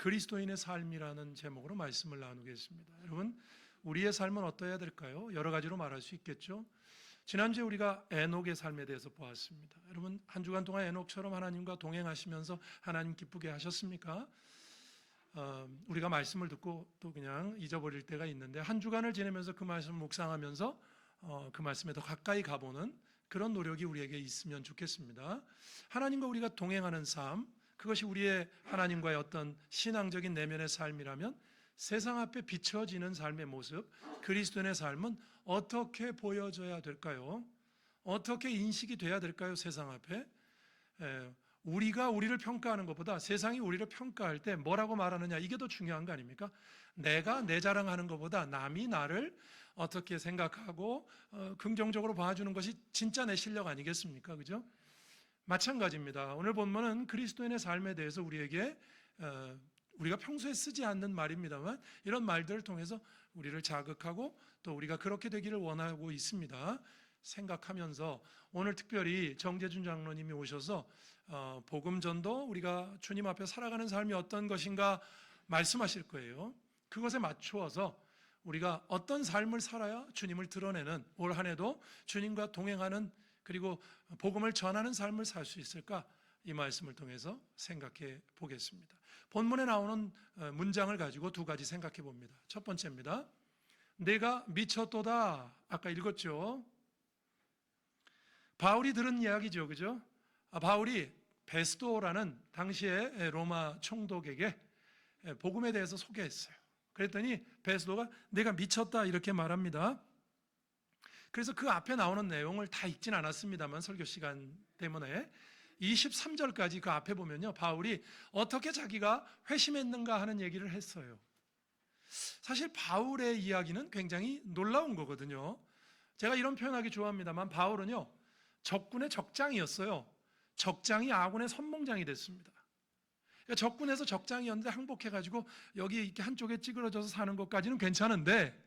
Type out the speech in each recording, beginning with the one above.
그리스도인의 삶이라는 제목으로 말씀을 나누겠습니다. 여러분, 우리의 삶은 어떠해야 될까요? 여러 가지로 말할 수 있겠죠. 지난주에 우리가 에녹의 삶에 대해서 보았습니다. 여러분, 한 주간 동안 에녹처럼 하나님과 동행하시면서 하나님 기쁘게 하셨습니까? 우리가 말씀을 듣고 또 그냥 잊어버릴 때가 있는데, 한 주간을 지내면서 그 말씀을 묵상하면서 그 말씀에 더 가까이 가보는 그런 노력이 우리에게 있으면 좋겠습니다. 하나님과 우리가 동행하는 삶, 그것이 우리의 하나님과의 어떤 신앙적인 내면의 삶이라면 세상 앞에 비춰지는 삶의 모습, 그리스도인의 삶은 어떻게 보여져야 될까요? 어떻게 인식이 돼야 될까요? 세상 앞에 우리가 우리를 평가하는 것보다 세상이 우리를 평가할 때 뭐라고 말하느냐, 이게 더 중요한 거 아닙니까? 내가 내 자랑하는 것보다 남이 나를 어떻게 생각하고 긍정적으로 봐주는 것이 진짜 내 실력 아니겠습니까? 그죠? 마찬가지입니다. 오늘 본문은 그리스도인의 삶에 대해서 우리에게 우리가 평소에 쓰지 않는 말입니다만 이런 말들을 통해서 우리를 자극하고 또 우리가 그렇게 되기를 원하고 있습니다. 생각하면서 오늘 특별히 정재준 장로님이 오셔서 복음 전도, 우리가 주님 앞에 살아가는 삶이 어떤 것인가 말씀하실 거예요. 그것에 맞추어서 우리가 어떤 삶을 살아야 주님을 드러내는, 올 한 해도 주님과 동행하는, 그리고 복음을 전하는 삶을 살 수 있을까, 이 말씀을 통해서 생각해 보겠습니다. 본문에 나오는 문장을 가지고 두 가지 생각해 봅니다. 첫 번째입니다. 내가 미쳤도다. 아까 읽었죠. 바울이 들은 이야기죠. 그죠? 바울이 베스도라는 당시의 로마 총독에게 복음에 대해서 소개했어요. 그랬더니 베스도가 내가 미쳤다 이렇게 말합니다. 그래서 그 앞에 나오는 내용을 다 읽진 않았습니다만 설교 시간 때문에 23절까지 그 앞에 보면요, 바울이 어떻게 자기가 회심했는가 하는 얘기를 했어요. 사실 바울의 이야기는 굉장히 놀라운 거거든요. 제가 이런 표현하기 좋아합니다만 바울은요, 적군의 적장이었어요. 적장이 아군의 선봉장이 됐습니다. 그러니까 적군에서 적장이었는데 항복해가지고 여기 이렇게 한쪽에 찌그러져서 사는 것까지는 괜찮은데,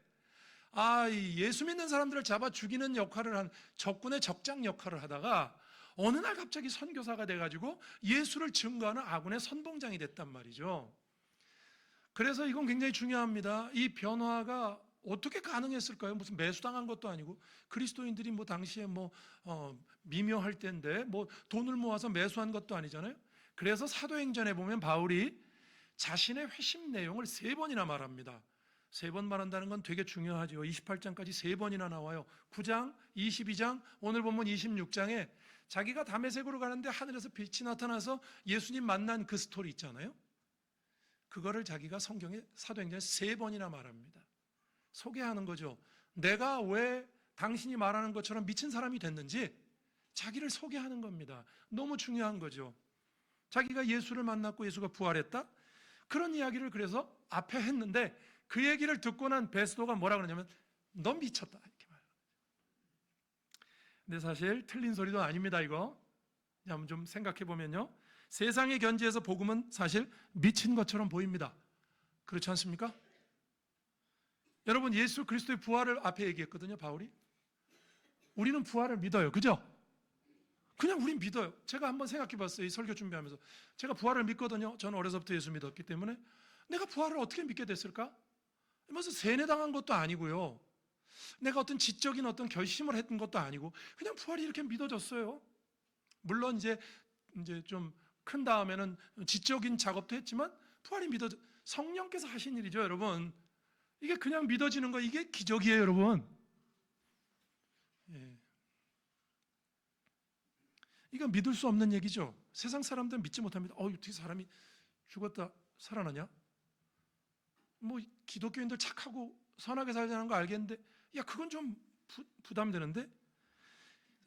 예수 믿는 사람들을 잡아 죽이는 역할을 한 적군의 적장 역할을 하다가 어느 날 갑자기 선교사가 돼가지고 예수를 증거하는 아군의 선봉장이 됐단 말이죠. 그래서 이건 굉장히 중요합니다. 이 변화가 어떻게 가능했을까요? 무슨 매수당한 것도 아니고, 그리스도인들이 당시에 미묘할 때인데 돈을 모아서 매수한 것도 아니잖아요. 그래서 사도행전에 보면 바울이 자신의 회심 내용을 3번이나 말합니다. 3번 말한다는 건 되게 중요하죠. 28장까지 3번이나 나와요. 9장, 22장, 오늘 보면 26장에 자기가 다메섹으로 가는데 하늘에서 빛이 나타나서 예수님 만난 그 스토리 있잖아요. 그거를 자기가 성경에 사도행전에 3번이나 말합니다. 소개하는 거죠. 내가 왜 당신이 말하는 것처럼 미친 사람이 됐는지 자기를 소개하는 겁니다. 너무 중요한 거죠. 자기가 예수를 만났고 예수가 부활했다? 그런 이야기를 그래서 앞에 했는데 그 얘기를 듣고 난 베스도가 뭐라 그러냐면 너 미쳤다 이렇게 말해요. 근데 사실 틀린 소리도 아닙니다. 이거 한번 좀 생각해 보면요, 세상의 견지에서 복음은 사실 미친 것처럼 보입니다. 그렇지 않습니까? 여러분, 예수 그리스도의 부활을 앞에 얘기했거든요, 바울이. 우리는 부활을 믿어요. 그죠? 그냥 우린 믿어요. 제가 한번 생각해 봤어요. 이 설교 준비하면서. 제가 부활을 믿거든요. 저는 어려서부터 예수 믿었기 때문에. 내가 부활을 어떻게 믿게 됐을까? 무슨 세뇌당한 것도 아니고요. 내가 어떤 지적인 어떤 결심을 했던 것도 아니고 그냥 부활이 이렇게 믿어졌어요. 물론 이제 좀 큰 다음에는 지적인 작업도 했지만 부활이 성령께서 하신 일이죠, 여러분. 이게 그냥 믿어지는 거, 이게 기적이에요, 여러분. 예. 이건 믿을 수 없는 얘기죠. 세상 사람들은 믿지 못합니다. 어떻게 사람이 죽었다 살아나냐? 기독교인들 착하고 선하게 살자는 거 알겠는데, 그건 좀 부담되는데?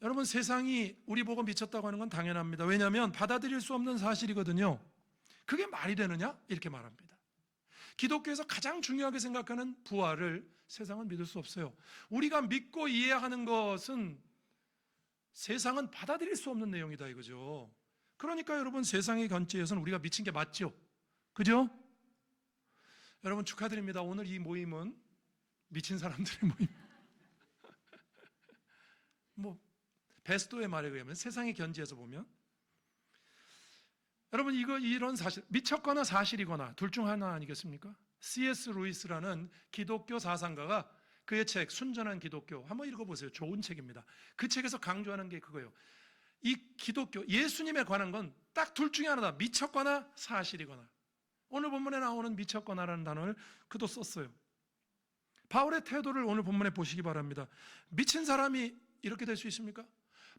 여러분, 세상이 우리 보고 미쳤다고 하는 건 당연합니다. 왜냐하면 받아들일 수 없는 사실이거든요. 그게 말이 되느냐? 이렇게 말합니다. 기독교에서 가장 중요하게 생각하는 부활을 세상은 믿을 수 없어요. 우리가 믿고 이해하는 것은 세상은 받아들일 수 없는 내용이다 이거죠. 그러니까 여러분, 세상의 견지에서는 우리가 미친 게 맞죠? 그죠? 여러분 축하드립니다. 오늘 이 모임은 미친 사람들의 모임. 베스도의 말에 의하면, 세상의 견지에서 보면 여러분 이런 사실, 미쳤거나 사실이거나 둘 중 하나 아니겠습니까? C.S. 루이스라는 기독교 사상가가 그의 책 순전한 기독교 한번 읽어보세요. 좋은 책입니다. 그 책에서 강조하는 게 그거예요. 이 기독교, 예수님에 관한 건 딱 둘 중에 하나다. 미쳤거나 사실이거나. 오늘 본문에 나오는 미쳤거나라는 단어를 그도 썼어요. 바울의 태도를 오늘 본문에 보시기 바랍니다. 미친 사람이 이렇게 될 수 있습니까?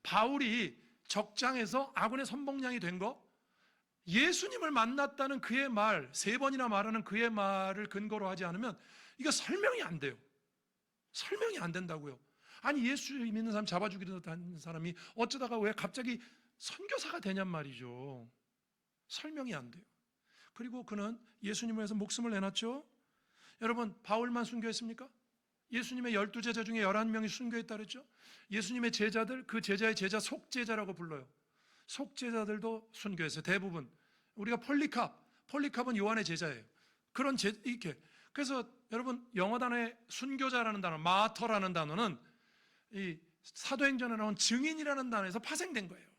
바울이 적장에서 아군의 선봉량이 된 거, 예수님을 만났다는 그의 말, 3번이나 말하는 그의 말을 근거로 하지 않으면 이거 설명이 안 돼요. 설명이 안 된다고요. 아니 예수 믿는 사람 잡아주기로 하는 사람이 어쩌다가 왜 갑자기 선교사가 되냔 말이죠. 설명이 안 돼요. 그리고 그는 예수님을 위해서 목숨을 내놨죠. 여러분 바울만 순교했습니까? 예수님의 12제자 중에 11명이 순교했다 그랬죠. 예수님의 제자들, 그 제자의 제자 속제자라고 불러요. 속제자들도 순교했어요. 대부분. 우리가 폴리캅은 요한의 제자예요. 이렇게. 그래서 여러분 영어 단어에 순교자라는 단어, 마터라는 단어는 이 사도행전에 나온 증인이라는 단어에서 파생된 거예요.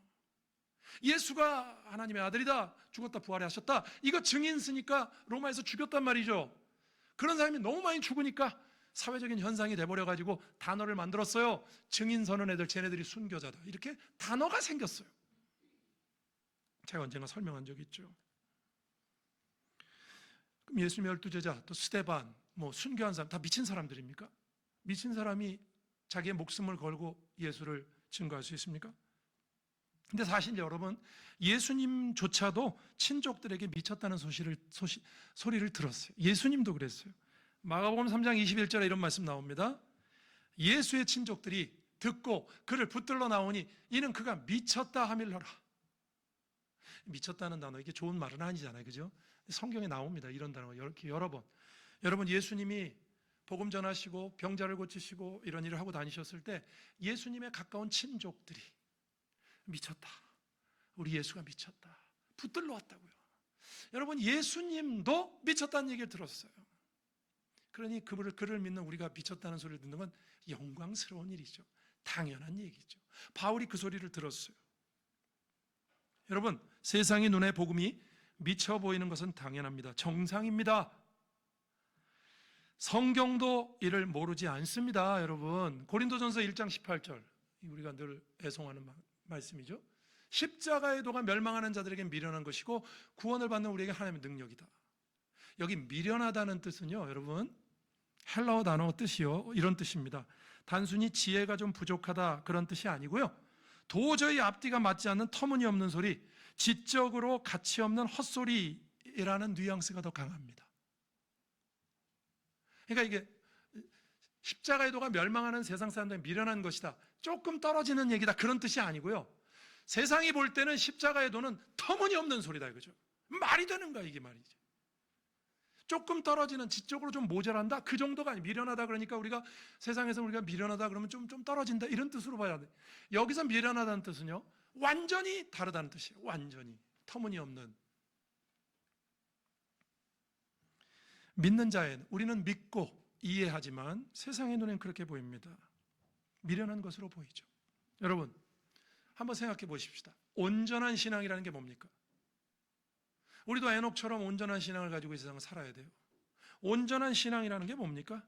예수가 하나님의 아들이다, 죽었다 부활해 하셨다, 이거 증인 쓰니까 로마에서 죽였단 말이죠. 그런 사람이 너무 많이 죽으니까 사회적인 현상이 돼버려가지고 단어를 만들었어요. 증인 서는 애들, 쟤네들이 순교자다, 이렇게 단어가 생겼어요. 제가 언젠가 설명한 적이 있죠. 그럼 예수님의 12제자, 또 스데반, 순교한 사람 다 미친 사람들입니까? 미친 사람이 자기의 목숨을 걸고 예수를 증거할 수 있습니까? 근데 사실 여러분, 예수님조차도 친족들에게 미쳤다는 소리를 들었어요. 예수님도 그랬어요. 마가복음 3장 21절에 이런 말씀 나옵니다. 예수의 친족들이 듣고 그를 붙들러 나오니 이는 그가 미쳤다 하밀러라. 미쳤다는 단어, 이게 좋은 말은 아니잖아요, 그죠? 성경에 나옵니다, 이런 단어가 이렇게 여러 번. 여러분, 예수님이 복음 전하시고 병자를 고치시고 이런 일을 하고 다니셨을 때 예수님의 가까운 친족들이 미쳤다, 우리 예수가 미쳤다, 붙들러 왔다고요. 여러분, 예수님도 미쳤다는 얘기를 들었어요. 그러니 그를 믿는 우리가 미쳤다는 소리를 듣는 건 영광스러운 일이죠. 당연한 얘기죠. 바울이 그 소리를 들었어요. 여러분, 세상의 눈에 복음이 미쳐 보이는 것은 당연합니다. 정상입니다. 성경도 이를 모르지 않습니다. 여러분, 고린도전서 1장 18절, 우리가 늘 애송하는 말씀이죠. 십자가의 도가 멸망하는 자들에게 미련한 것이고 구원을 받는 우리에게 하나님의 능력이다. 여기 미련하다는 뜻은요, 여러분, 헬라어 단어 뜻이요, 이런 뜻입니다. 단순히 지혜가 좀 부족하다 그런 뜻이 아니고요, 도저히 앞뒤가 맞지 않는 터무니없는 소리, 지적으로 가치 없는 헛소리라는 뉘앙스가 더 강합니다. 그러니까 이게 십자가의 도가 멸망하는 세상 사람들이 미련한 것이다, 조금 떨어지는 얘기다, 그런 뜻이 아니고요, 세상이 볼 때는 십자가의 도는 터무니없는 소리다 이거죠. 말이 되는가 이게 말이죠. 조금 떨어지는, 지적으로 좀 모자란다, 그 정도가 아니에요. 미련하다 그러니까 우리가 세상에서 우리가 미련하다 그러면 좀 떨어진다, 이런 뜻으로 봐야 돼. 여기서 미련하다는 뜻은요, 완전히 다르다는 뜻이에요. 완전히 터무니없는. 믿는 자엔 우리는 믿고 이해하지만 세상의 눈엔 그렇게 보입니다. 미련한 것으로 보이죠. 여러분, 한번 생각해 보십시다. 온전한 신앙이라는 게 뭡니까? 우리도 에녹처럼 온전한 신앙을 가지고 이 세상을 살아야 돼요. 온전한 신앙이라는 게 뭡니까?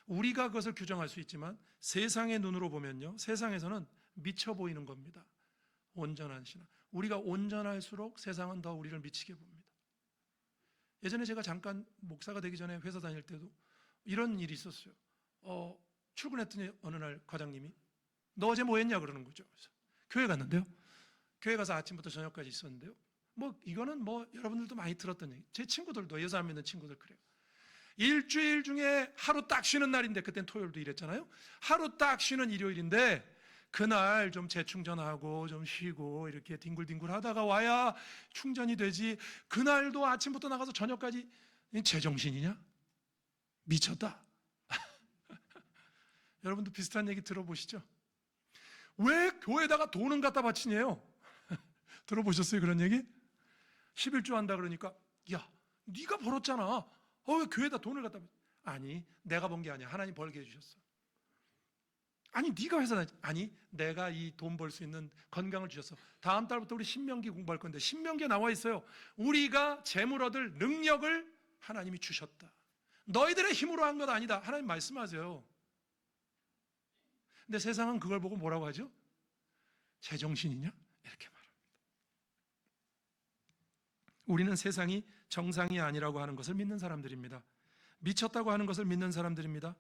우리가 그것을 규정할 수 있지만 세상의 눈으로 보면요, 세상에서는 미쳐 보이는 겁니다. 온전한 신앙. 우리가 온전할수록 세상은 더 우리를 미치게 봅니다. 예전에 제가 잠깐 목사가 되기 전에 회사 다닐 때도 이런 일이 있었어요. 출근했더니 어느 날 과장님이 너 어제 뭐 했냐 그러는 거죠. 그래서 교회 갔는데요. 교회 가서 아침부터 저녁까지 있었는데요. 이거는 여러분들도 많이 들었던 얘기. 제 친구들도, 여사 안 믿는 친구들 그래요. 일주일 중에 하루 딱 쉬는 날인데, 그땐 토요일도 일했잖아요. 하루 딱 쉬는 일요일인데 그날 좀 재충전하고 좀 쉬고 이렇게 뒹굴뒹굴 하다가 와야 충전이 되지, 그날도 아침부터 나가서 저녁까지 제정신이냐? 미쳤다. 여러분도 비슷한 얘기 들어보시죠? 왜 교회에다가 돈은 갖다 바치냐요? 들어보셨어요 그런 얘기? 11조 한다 그러니까, 야 네가 벌었잖아, 왜 교회에다 돈을 갖다 바치? 아니, 내가 번 게 아니야, 하나님 벌게 해주셨어. 아니 네가 회사 다니. 아니 내가 이 돈 벌 수 있는 건강을 주셨어. 다음 달부터 우리 신명기 공부할 건데 신명기에 나와 있어요. 우리가 재물 얻을 능력을 하나님이 주셨다. 너희들의 힘으로 한 것 아니다. 하나님 말씀하세요. 근데 세상은 그걸 보고 뭐라고 하죠? 제정신이냐? 이렇게 말합니다. 우리는 세상이 정상이 아니라고 하는 것을 믿는 사람들입니다. 미쳤다고 하는 것을 믿는 사람들입니다.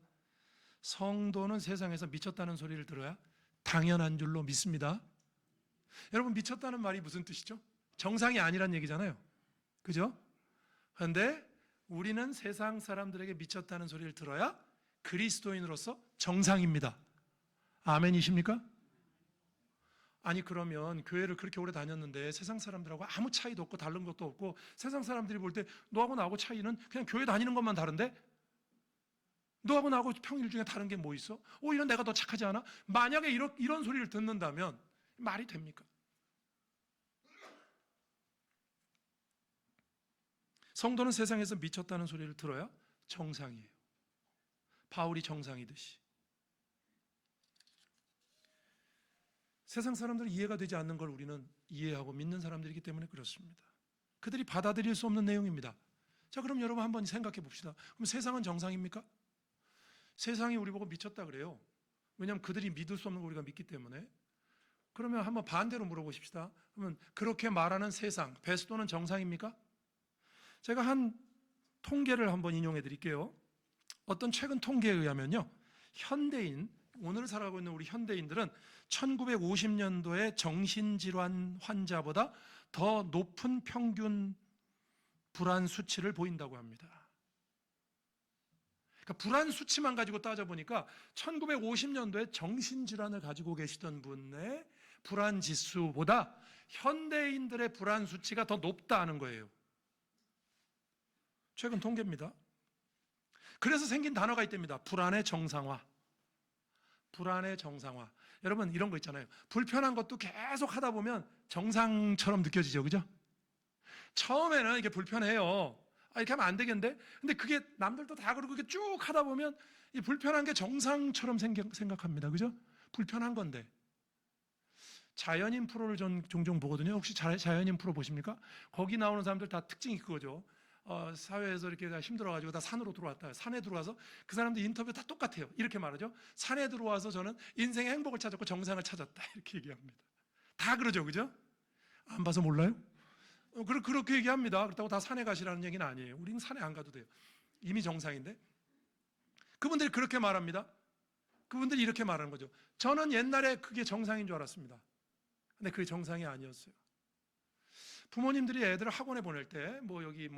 성도는 세상에서 미쳤다는 소리를 들어야 당연한 줄로 믿습니다. 여러분, 미쳤다는 말이 무슨 뜻이죠? 정상이 아니란 얘기잖아요. 그죠? 그런데 우리는 세상 사람들에게 미쳤다는 소리를 들어야 그리스도인으로서 정상입니다. 아멘이십니까? 아니 그러면 교회를 그렇게 오래 다녔는데 세상 사람들하고 아무 차이도 없고 다른 것도 없고 세상 사람들이 볼 때 너하고 나하고 차이는 그냥 교회 다니는 것만 다른데? 너하고 나하고 평일 중에 다른 게 뭐 있어? 오히려 내가 더 착하지 않아? 만약에 이런 소리를 듣는다면 말이 됩니까? 성도는 세상에서 미쳤다는 소리를 들어야 정상이에요. 바울이 정상이듯이. 세상 사람들은 이해가 되지 않는 걸 우리는 이해하고 믿는 사람들이기 때문에 그렇습니다. 그들이 받아들일 수 없는 내용입니다. 자, 그럼 여러분 한번 생각해 봅시다. 그럼 세상은 정상입니까? 세상이 우리 보고 미쳤다 그래요. 왜냐하면 그들이 믿을 수 없는 걸 우리가 믿기 때문에. 그러면 한번 반대로 물어보십시다. 그러면 그렇게 말하는 세상, 베스도는 정상입니까? 제가 한 통계를 한번 인용해 드릴게요. 어떤 최근 통계에 의하면요, 현대인, 오늘 살아가고 있는 우리 현대인들은 1950년도의 정신질환 환자보다 더 높은 평균 불안 수치를 보인다고 합니다. 그러니까 불안 수치만 가지고 따져보니까 1950년도에 정신질환을 가지고 계시던 분의 불안 지수보다 현대인들의 불안 수치가 더 높다는 거예요. 최근 통계입니다. 그래서 생긴 단어가 있답니다. 불안의 정상화. 불안의 정상화. 여러분 이런 거 있잖아요. 불편한 것도 계속 하다 보면 정상처럼 느껴지죠. 그죠? 처음에는 이게 불편해요. 이렇게 하면 안 되겠는데? 근데 그게 남들도 다 그러고 이렇게 쭉 하다 보면 이 불편한 게 정상처럼 생각합니다. 그죠? 불편한 건데. 자연인 프로를 전 종종 보거든요. 혹시 자연인 프로 보십니까? 거기 나오는 사람들 다 특징이 그거죠. 사회에서 이렇게 힘들어가지고 다 산으로 들어왔다. 산에 들어와서 그 사람들 인터뷰 다 똑같아요. 이렇게 말하죠. 산에 들어와서 저는 인생의 행복을 찾았고 정상을 찾았다. 이렇게 얘기합니다. 다 그러죠. 그죠? 안 봐서 몰라요? 그렇게 얘기합니다. 그렇다고 다 산에 가시라는 얘기는 아니에요. 우리는 산에 안 가도 돼요. 이미 정상인데. 그분들이 그렇게 말합니다. 그분들이 이렇게 말하는 거죠. 저는 옛날에 그게 정상인 줄 알았습니다. 근데 그게 정상이 아니었어요. 부모님들이 애들을 학원에 보낼 때, 여기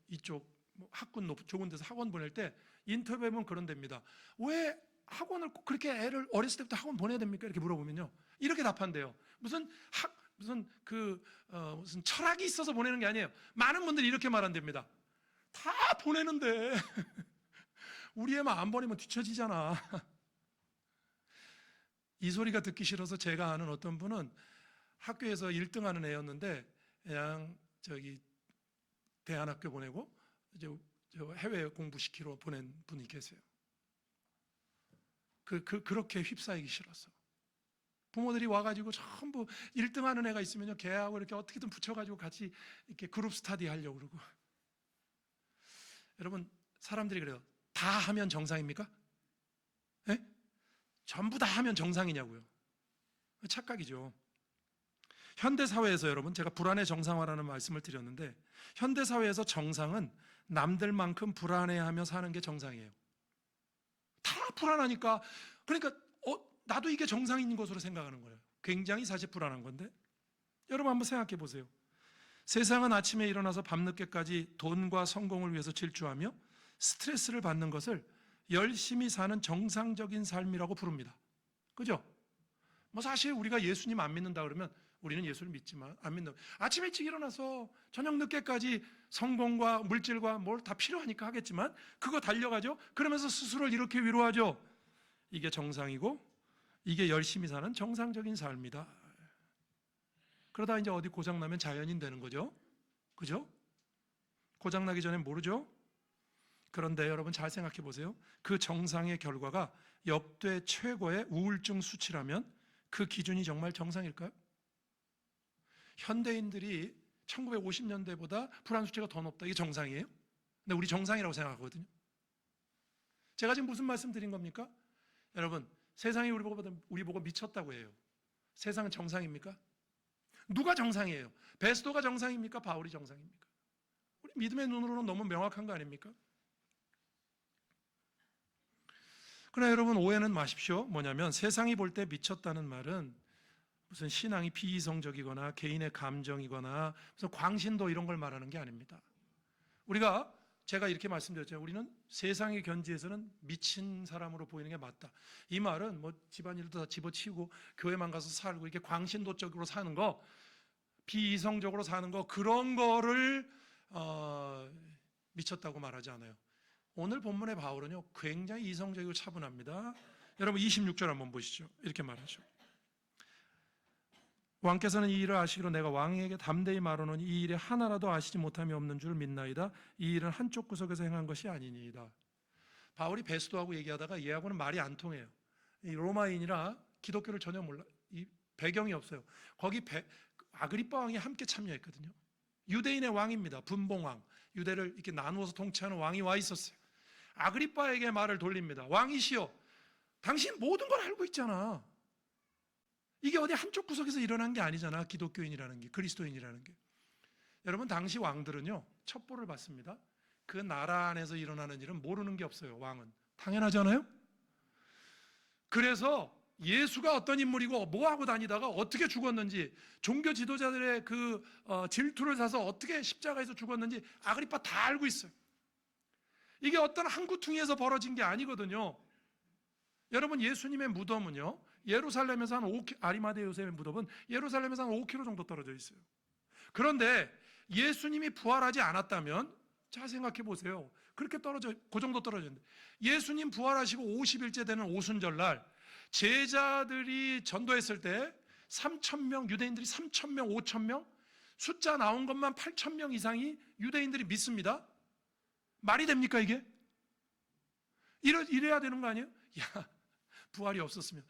이쪽 학군 좋은 데서 학원 보낼 때 인터뷰해 보면 그런 데입니다. 왜 학원을 꼭 그렇게 애를 어렸을 때부터 학원 보내야 됩니까? 이렇게 물어보면요. 이렇게 답한대요. 무슨 철학이 있어서 보내는 게 아니에요. 많은 분들이 이렇게 말한답니다. 다 보내는데 우리 애만 안 보내면 뒤처지잖아. 이 소리가 듣기 싫어서 제가 아는 어떤 분은 학교에서 1등 하는 애였는데 그냥 대안학교 보내고 이제 해외 공부시키러 보낸 분이 계세요. 그렇게 휩싸이기 싫어서. 부모들이 와가지고 전부 1등 하는 애가 있으면요, 걔하고 이렇게 어떻게든 붙여가지고 같이 이렇게 그룹 스터디 하려고 그러고. 여러분, 사람들이 그래요. 다 하면 정상입니까? 네? 전부 다 하면 정상이냐고요. 착각이죠. 현대사회에서 여러분, 제가 불안의 정상화라는 말씀을 드렸는데, 현대사회에서 정상은 남들만큼 불안해하며 사는 게 정상이에요. 다 불안하니까, 그러니까 나도 이게 정상인 것으로 생각하는 거예요. 굉장히 사실 불안한 건데. 여러분 한번 생각해 보세요. 세상은 아침에 일어나서 밤늦게까지 돈과 성공을 위해서 질주하며 스트레스를 받는 것을 열심히 사는 정상적인 삶이라고 부릅니다. 그죠? 사실 우리가 예수님 안 믿는다 그러면 우리는 예수를 믿지만 안 믿는다. 아침 일찍 일어나서 저녁 늦게까지 성공과 물질과 뭘 다 필요하니까 하겠지만 그거 달려가죠. 그러면서 스스로를 이렇게 위로하죠. 이게 정상이고 이게 열심히 사는 정상적인 삶이다. 그러다 이제 어디 고장나면 자연인 되는 거죠. 그죠? 고장나기 전에 모르죠? 그런데 여러분 잘 생각해 보세요. 그 정상의 결과가 역대 최고의 우울증 수치라면 그 기준이 정말 정상일까요? 현대인들이 1950년대보다 불안 수치가 더 높다. 이게 정상이에요? 근데 우리 정상이라고 생각하거든요. 제가 지금 무슨 말씀 드린 겁니까? 여러분, 세상이 우리 보고 미쳤다고 해요. 세상은 정상입니까? 누가 정상이에요? 베스도가 정상입니까? 바울이 정상입니까? 우리 믿음의 눈으로는 너무 명확한 거 아닙니까? 그러나 여러분, 오해는 마십시오. 뭐냐면 세상이 볼 때 미쳤다는 말은 무슨 신앙이 비이성적이거나 개인의 감정이거나 무슨 광신도 이런 걸 말하는 게 아닙니다. 제가 이렇게 말씀드렸잖아요. 우리는 세상의 견지에서는 미친 사람으로 보이는 게 맞다. 이 말은 뭐 집안일도 다 집어치우고 교회만 가서 살고 이렇게 광신도적으로 사는 거, 비이성적으로 사는 거, 그런 거를 미쳤다고 말하지 않아요. 오늘 본문의 바울은요, 굉장히 이성적이고 차분합니다. 여러분 26절 한번 보시죠. 이렇게 말하죠. 왕께서는 이 일을 아시기로 내가 왕에게 담대히 말하노니 이 일에 하나라도 아시지 못함이 없는 줄 믿나이다. 이 일은 한쪽 구석에서 행한 것이 아니니이다. 바울이 베스도하고 얘기하다가 얘하고는 말이 안 통해요. 이 로마인이라 기독교를 전혀 몰라. 이 배경이 없어요. 거기 아그리빠 왕이 함께 참여했거든요. 유대인의 왕입니다. 분봉왕. 유대를 이렇게 나누어서 통치하는 왕이 와 있었어요. 아그리빠에게 말을 돌립니다. 왕이시여, 당신 모든 걸 알고 있잖아. 이게 어디 한쪽 구석에서 일어난 게 아니잖아. 기독교인이라는 게, 그리스도인이라는 게. 여러분, 당시 왕들은요, 첩보를 받습니다. 그 나라 안에서 일어나는 일은 모르는 게 없어요. 왕은 당연하잖아요. 그래서 예수가 어떤 인물이고 뭐하고 다니다가 어떻게 죽었는지, 종교 지도자들의 그 질투를 사서 어떻게 십자가에서 죽었는지 아그리빠 다 알고 있어요. 이게 어떤 한구퉁이에서 벌어진 게 아니거든요. 여러분, 예수님의 무덤은요, 예루살렘에서 한 5km, 아리마대 요셉의 무덤은 예루살렘에서 한 5km 정도 떨어져 있어요. 그런데 예수님이 부활하지 않았다면, 자 생각해 보세요. 그렇게 그 정도 떨어졌는데, 예수님 부활하시고 50일째 되는 오순절날 제자들이 전도했을 때 3,000명, 유대인들이 3,000명, 5,000명, 숫자 나온 것만 8,000명 이상이 유대인들이 믿습니다. 말이 됩니까 이게? 이래야 되는 거 아니에요? 야, 부활이 없었으면,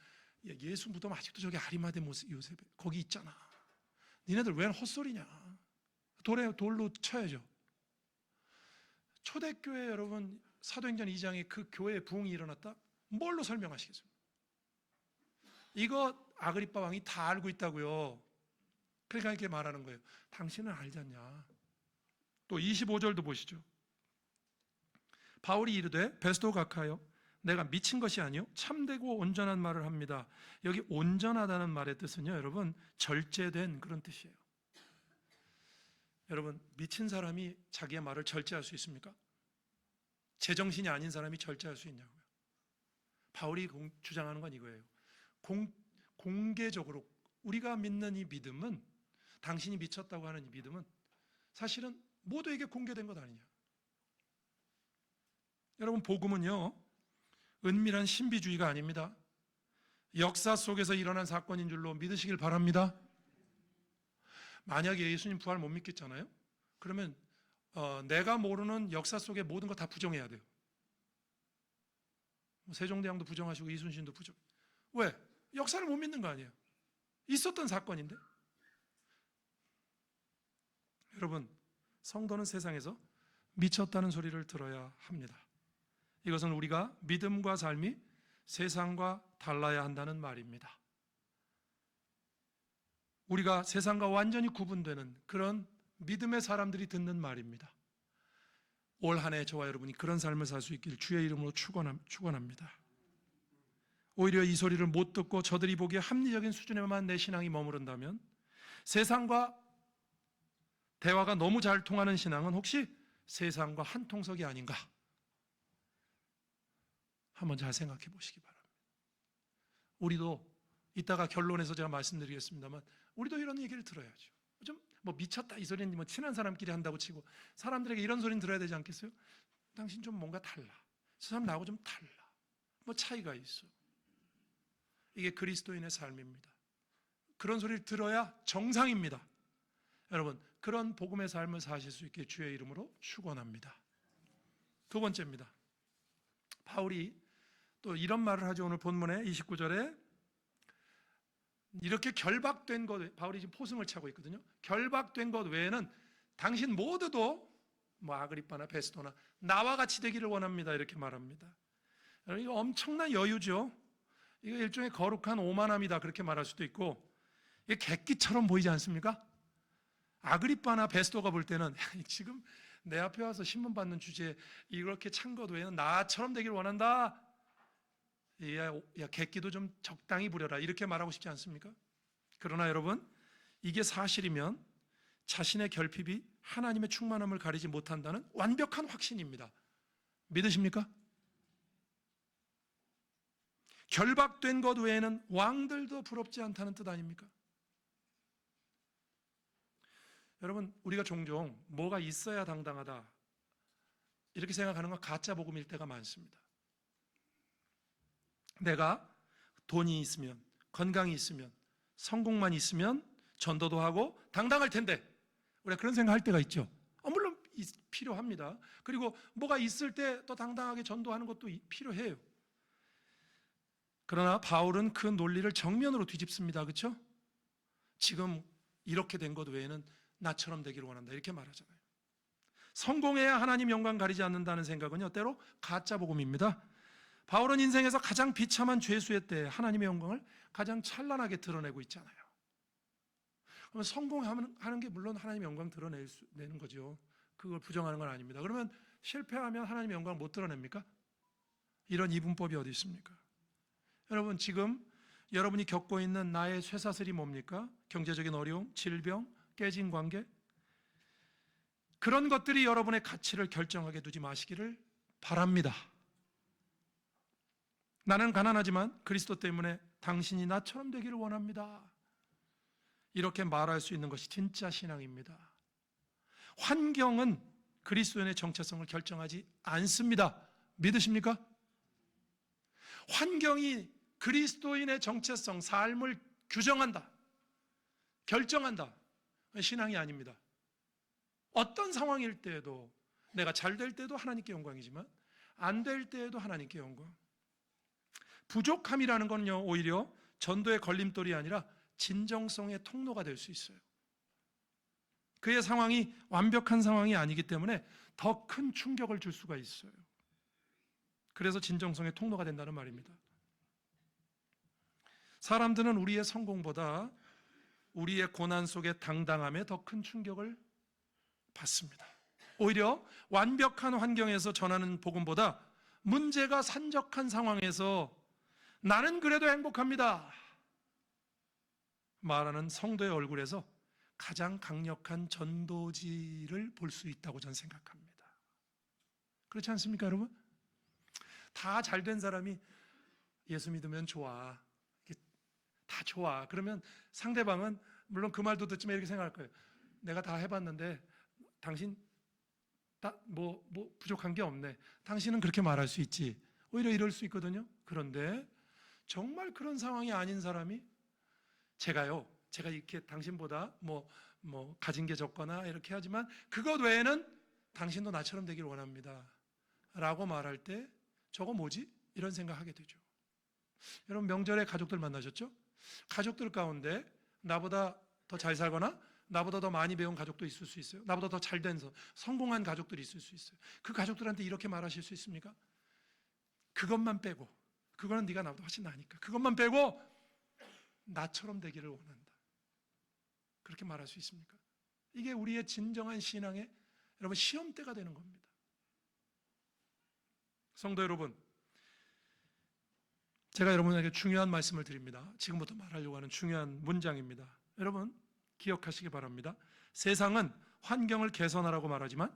야, 예수 무덤 아직도 저기 아리마대 요셉 거기 있잖아. 니네들 웬 헛소리냐? 돌로 쳐야죠. 초대교회 여러분, 사도행전 2장에 그 교회에 부흥이 일어났다? 뭘로 설명하시겠습니까? 이거 아그리빠 왕이 다 알고 있다고요. 그러니까 이렇게 말하는 거예요. 당신은 알지 않냐? 또 25절도 보시죠. 바울이 이르되 베스도 각하여 내가 미친 것이 아니요 참되고 온전한 말을 합니다. 여기 온전하다는 말의 뜻은요, 여러분, 절제된 그런 뜻이에요. 여러분, 미친 사람이 자기의 말을 절제할 수 있습니까? 제정신이 아닌 사람이 절제할 수 있냐고요. 바울이 주장하는 건 이거예요. 공개적으로 우리가 믿는 이 믿음은, 당신이 미쳤다고 하는 이 믿음은 사실은 모두에게 공개된 것 아니냐. 여러분, 복음은요, 은밀한 신비주의가 아닙니다. 역사 속에서 일어난 사건인 줄로 믿으시길 바랍니다. 만약에 예수님 부활 못 믿겠잖아요? 그러면 내가 모르는 역사 속의 모든 거 다 부정해야 돼요. 세종대왕도 부정하시고 이순신도 부정. 왜? 역사를 못 믿는 거 아니에요. 있었던 사건인데. 여러분, 성도는 세상에서 미쳤다는 소리를 들어야 합니다. 이것은 우리가 믿음과 삶이 세상과 달라야 한다는 말입니다. 우리가 세상과 완전히 구분되는 그런 믿음의 사람들이 듣는 말입니다. 올 한 해 저와 여러분이 그런 삶을 살 수 있길 주의 이름으로 축원합니다. 오히려 이 소리를 못 듣고 저들이 보기에 합리적인 수준에만 내 신앙이 머무른다면, 세상과 대화가 너무 잘 통하는 신앙은 혹시 세상과 한 통속이 아닌가? 한번 잘 생각해 보시기 바랍니다. 우리도 이따가 결론에서 제가 말씀드리겠습니다만, 우리도 이런 얘기를 들어야죠. 좀 뭐 미쳤다 이 소리는 뭐 친한 사람끼리 한다고 치고, 사람들에게 이런 소리는 들어야 되지 않겠어요? 당신 좀 뭔가 달라. 저 사람 나하고 좀 달라. 뭐 차이가 있어. 이게 그리스도인의 삶입니다. 그런 소리를 들어야 정상입니다. 여러분, 그런 복음의 삶을 사실 수 있게 주의 이름으로 축원합니다. 두 번째입니다. 바울이 또 이런 말을 하죠. 오늘 본문에 29절에 이렇게 결박된 것, 바울이 지금 포승을 차고 있거든요. 결박된 것 외에는 당신 모두도 뭐 아그리빠나 베스도나 나와 같이 되기를 원합니다. 이렇게 말합니다. 이거 엄청난 여유죠. 이거 일종의 거룩한 오만함이다. 그렇게 말할 수도 있고, 이게 객기처럼 보이지 않습니까? 아그리빠나 베스도가 볼 때는 지금 내 앞에 와서 신문 받는 주제에 이렇게 찬 것 외에는 나처럼 되기를 원한다. 야, 객기도 좀 적당히 부려라. 이렇게 말하고 싶지 않습니까? 그러나 여러분, 이게 사실이면 자신의 결핍이 하나님의 충만함을 가리지 못한다는 완벽한 확신입니다. 믿으십니까? 결박된 것 외에는 왕들도 부럽지 않다는 뜻 아닙니까? 여러분, 우리가 종종 뭐가 있어야 당당하다 이렇게 생각하는 건 가짜 복음일 때가 많습니다. 내가 돈이 있으면, 건강이 있으면, 성공만 있으면 전도도 하고 당당할 텐데, 우리가 그런 생각할 때가 있죠. 물론 필요합니다. 그리고 뭐가 있을 때 또 당당하게 전도하는 것도 필요해요. 그러나 바울은 그 논리를 정면으로 뒤집습니다. 그렇죠? 지금 이렇게 된 것 외에는 나처럼 되기를 원한다. 이렇게 말하잖아요. 성공해야 하나님 영광 가리지 않는다는 생각은요, 때로 가짜 복음입니다. 바울은 인생에서 가장 비참한 죄수의 때 하나님의 영광을 가장 찬란하게 드러내고 있잖아요. 그러면 성공하는 게 물론 하나님의 영광 드러내는 거죠. 그걸 부정하는 건 아닙니다. 그러면 실패하면 하나님의 영광 못 드러냅니까? 이런 이분법이 어디 있습니까? 여러분, 지금 여러분이 겪고 있는 나의 쇠사슬이 뭡니까? 경제적인 어려움, 질병, 깨진 관계, 그런 것들이 여러분의 가치를 결정하게 두지 마시기를 바랍니다. 나는 가난하지만 그리스도 때문에 당신이 나처럼 되기를 원합니다. 이렇게 말할 수 있는 것이 진짜 신앙입니다. 환경은 그리스도인의 정체성을 결정하지 않습니다. 믿으십니까? 환경이 그리스도인의 정체성, 삶을 규정한다, 결정한다. 신앙이 아닙니다. 어떤 상황일 때에도, 내가 잘 될 때도 하나님께 영광이지만 안 될 때에도 하나님께 영광. 부족함이라는 건요, 오히려 전도의 걸림돌이 아니라 진정성의 통로가 될 수 있어요. 그의 상황이 완벽한 상황이 아니기 때문에 더 큰 충격을 줄 수가 있어요. 그래서 진정성의 통로가 된다는 말입니다. 사람들은 우리의 성공보다 우리의 고난 속의 당당함에 더 큰 충격을 받습니다. 오히려 완벽한 환경에서 전하는 복음보다 문제가 산적한 상황에서 나는 그래도 행복합니다 말하는 성도의 얼굴에서 가장 강력한 전도지를 볼 수 있다고 저는 생각합니다. 그렇지 않습니까, 여러분? 다 잘된 사람이 예수 믿으면 좋아, 다 좋아. 그러면 상대방은 물론 그 말도 듣지만 이렇게 생각할 거예요. 내가 다 해봤는데 당신 뭐 부족한 게 없네. 당신은 그렇게 말할 수 있지. 오히려 이럴 수 있거든요. 그런데 정말 그런 상황이 아닌 사람이 제가 이렇게 당신보다 뭐 가진 게 적거나 이렇게 하지만 그것 외에는 당신도 나처럼 되길 원합니다 라고 말할 때 저거 뭐지? 이런 생각하게 되죠. 여러분, 명절에 가족들 만나셨죠? 가족들 가운데 나보다 더 잘 살거나 나보다 더 많이 배운 가족도 있을 수 있어요. 나보다 더 잘된 성공한 가족들이 있을 수 있어요. 그 가족들한테 이렇게 말하실 수 있습니까? 그것만 빼고, 그거는 네가 나보다 훨씬 나으니까 그것만 빼고 나처럼 되기를 원한다. 그렇게 말할 수 있습니까? 이게 우리의 진정한 신앙의 여러분 시험대가 되는 겁니다. 성도 여러분, 제가 여러분에게 중요한 말씀을 드립니다. 지금부터 말하려고 하는 중요한 문장입니다. 여러분 기억하시기 바랍니다. 세상은 환경을 개선하라고 말하지만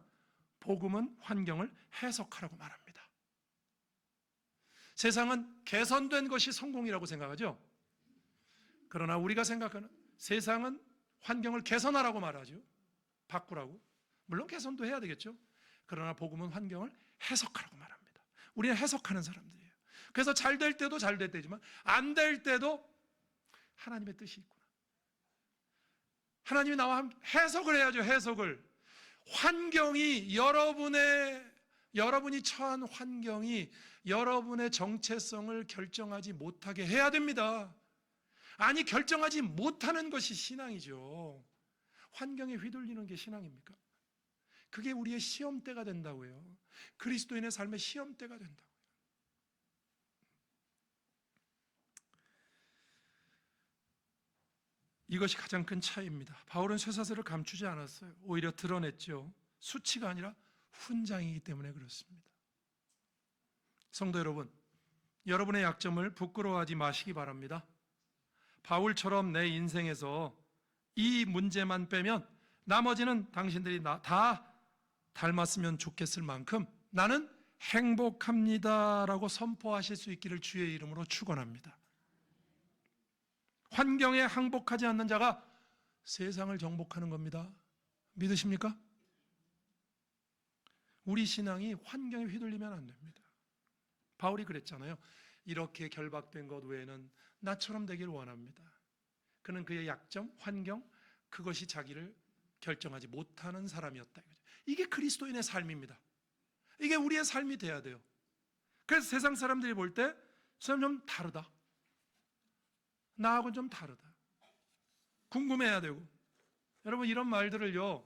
복음은 환경을 해석하라고 말합니다. 세상은 개선된 것이 성공이라고 생각하죠. 그러나 우리가 생각하는 세상은 환경을 개선하라고 말하죠. 바꾸라고. 물론 개선도 해야 되겠죠. 그러나 복음은 환경을 해석하라고 말합니다. 우리는 해석하는 사람들이에요. 그래서 잘 될 때도 잘 될 때지만 안 될 때도 하나님의 뜻이 있구나. 하나님이 나와 함께 해석을 해야죠. 해석을. 환경이 여러분의 여러분이 처한 환경이 여러분의 정체성을 결정하지 못하게 해야 됩니다. 아니, 결정하지 못하는 것이 신앙이죠. 환경에 휘둘리는 게 신앙입니까? 그게 우리의 시험대가 된다고요. 그리스도인의 삶의 시험대가 된다고요. 이것이 가장 큰 차이입니다. 바울은 쇠사슬을 감추지 않았어요. 오히려 드러냈죠. 수치가 아니라 훈장이기 때문에 그렇습니다. 성도 여러분, 여러분의 약점을 부끄러워하지 마시기 바랍니다. 바울처럼 내 인생에서 이 문제만 빼면 나머지는 당신들이 다 닮았으면 좋겠을 만큼 나는 행복합니다라고 선포하실 수 있기를 주의 이름으로 축원합니다. 환경에 항복하지 않는 자가 세상을 정복하는 겁니다. 믿으십니까? 우리 신앙이 환경에 휘둘리면 안 됩니다. 바울이 그랬잖아요. 이렇게 결박된 것 외에는 나처럼 되길 원합니다. 그는 그의 약점, 환경, 그것이 자기를 결정하지 못하는 사람이었다. 이게 그리스도인의 삶입니다. 이게 우리의 삶이 돼야 돼요. 그래서 세상 사람들이 볼 때 좀 다르다. 나하고는 좀 다르다. 궁금해야 되고. 여러분, 이런 말들을요,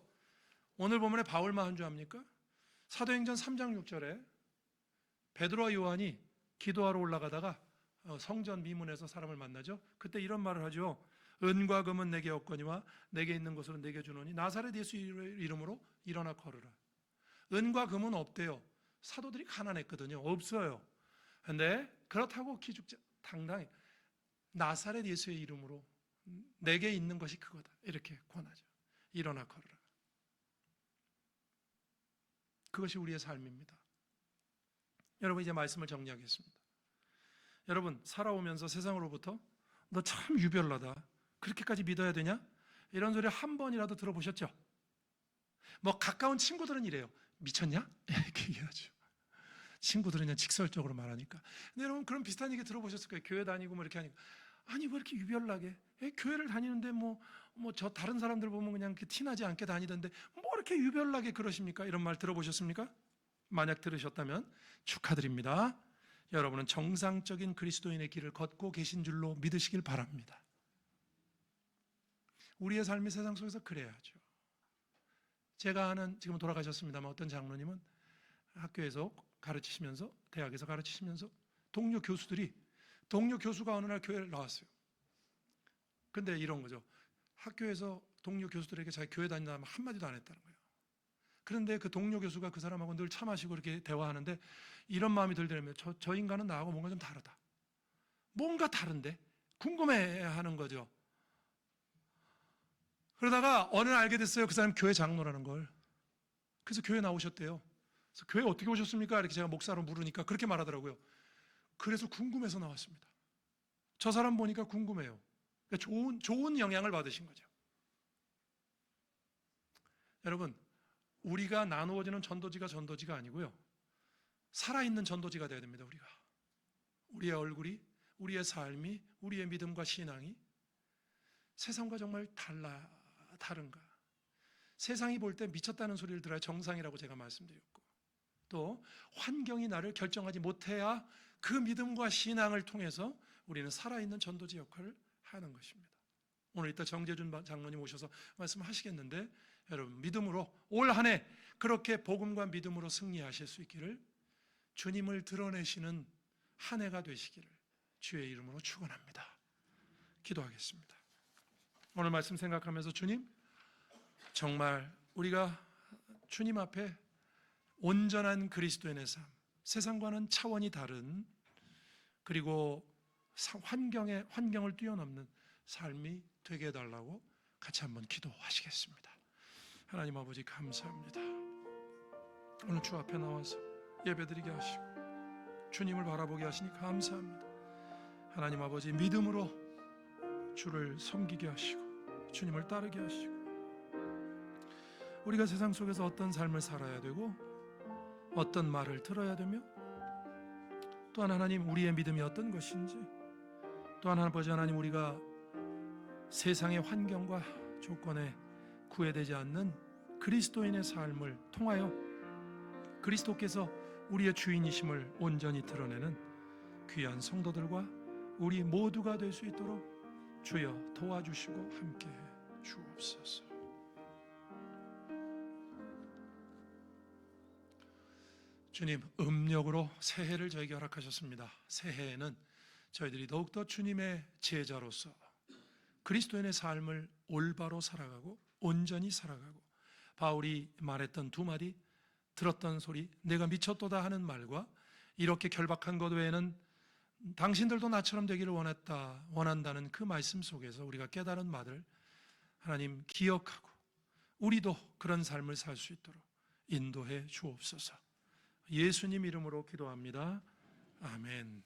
오늘 본문에 바울만 한 줄 압니까? 사도행전 3장 6절에 베드로와 요한이 기도하러 올라가다가 성전 미문에서 사람을 만나죠. 그때 이런 말을 하죠. 은과 금은 내게 없거니와 내게 있는 것으로 내게 주노니 나사렛 예수 이름으로 일어나 걸으라. 은과 금은 없대요. 사도들이 가난했거든요. 없어요. 근데 그렇다고 기죽지 당당히 나사렛 예수의 이름으로 내게 있는 것이 그거다. 이렇게 권하죠. 일어나 걸으라. 그것이 우리의 삶입니다. 여러분, 이제 말씀을 정리하겠습니다. 여러분, 살아오면서 세상으로부터 너 참 유별나다. 그렇게까지 믿어야 되냐? 이런 소리 한 번이라도 들어보셨죠? 뭐 가까운 친구들은 이래요. 미쳤냐? 이렇게 얘기하죠. 친구들은 그냥 직설적으로 말하니까. 근데 여러분, 그런 비슷한 얘기 들어보셨을 거예요. 교회 다니고 뭐 이렇게 하니까. 아니, 왜 이렇게 유별나게? 교회를 다니는데 저 다른 사람들 보면 그냥 티나지 않게 다니던데 뭐 이렇게 유별나게 그러십니까? 이런 말 들어보셨습니까? 만약 들으셨다면 축하드립니다. 여러분은 정상적인 그리스도인의 길을 걷고 계신 줄로 믿으시길 바랍니다. 우리의 삶이 세상 속에서 그래야죠. 제가 아는, 지금 돌아가셨습니다만 어떤 장로님은 학교에서 가르치시면서, 대학에서 가르치시면서 동료 교수가 어느 날 교회를 나왔어요. 근데 이런 거죠. 학교에서 동료 교수들에게 자기 교회 다닌다면 한마디도 안 했다는 거예요. 그런데 그 동료 교수가 그 사람하고 늘 차 마시고 이렇게 대화하는데 이런 마음이 들더라면 저 인간은 나하고 뭔가 좀 다르다. 뭔가 다른데? 궁금해하는 거죠. 그러다가 어느 날 알게 됐어요. 그 사람이 교회 장로라는 걸. 그래서 교회 나오셨대요. 그래서 교회 어떻게 오셨습니까? 이렇게 제가 목사로 물으니까 그렇게 말하더라고요. 그래서 궁금해서 나왔습니다. 저 사람 보니까 궁금해요. 그러니까 좋은 영향을 받으신 거죠. 여러분, 우리가 나누어지는 전도지가 아니고요. 살아있는 전도지가 되어야 됩니다. 우리의 얼굴이, 우리의 삶이, 우리의 믿음과 신앙이 세상과 정말 다른가? 세상이 볼 때 미쳤다는 소리를 들어야 정상이라고 제가 말씀드렸고, 또 환경이 나를 결정하지 못해야 그 믿음과 신앙을 통해서 우리는 살아있는 전도지 역할을 하는 것입니다. 오늘 이따 정재준 장로님 오셔서 말씀하시겠는데, 여러분, 믿음으로 올 한 해 그렇게 복음과 믿음으로 승리하실 수 있기를, 주님을 드러내시는 한 해가 되시기를 주의 이름으로 축원합니다. 기도하겠습니다. 오늘 말씀 생각하면서, 주님, 정말 우리가 주님 앞에 온전한 그리스도인의 삶, 세상과는 차원이 다른, 그리고 환경을 뛰어넘는 삶이 되게 해달라고 같이 한번 기도하시겠습니다. 하나님 아버지, 감사합니다. 오늘 주 앞에 나와서 예배드리게 하시고 주님을 바라보게 하시니 감사합니다. 하나님 아버지, 믿음으로 주를 섬기게 하시고 주님을 따르게 하시고, 우리가 세상 속에서 어떤 삶을 살아야 되고 어떤 말을 들어야 되며, 또한 하나님, 우리의 믿음이 어떤 것인지, 또한 아버지 하나님, 우리가 세상의 환경과 조건에 구애되지 않는 그리스도인의 삶을 통하여 그리스도께서 우리의 주인이심을 온전히 드러내는 귀한 성도들과 우리 모두가 될 수 있도록 주여 도와주시고 함께해 주옵소서. 주님, 음력으로 새해를 저에게 허락하셨습니다. 새해에는 저희들이 더욱더 주님의 제자로서 그리스도인의 삶을 올바로 살아가고 온전히 살아가고, 바울이 말했던 두 마디, 들었던 소리, 내가 미쳤도다 하는 말과 이렇게 결박한 것 외에는 당신들도 나처럼 되기를 원한다는 그 말씀 속에서 우리가 깨달은 말을 하나님 기억하고 우리도 그런 삶을 살 수 있도록 인도해 주옵소서. 예수님 이름으로 기도합니다. 아멘.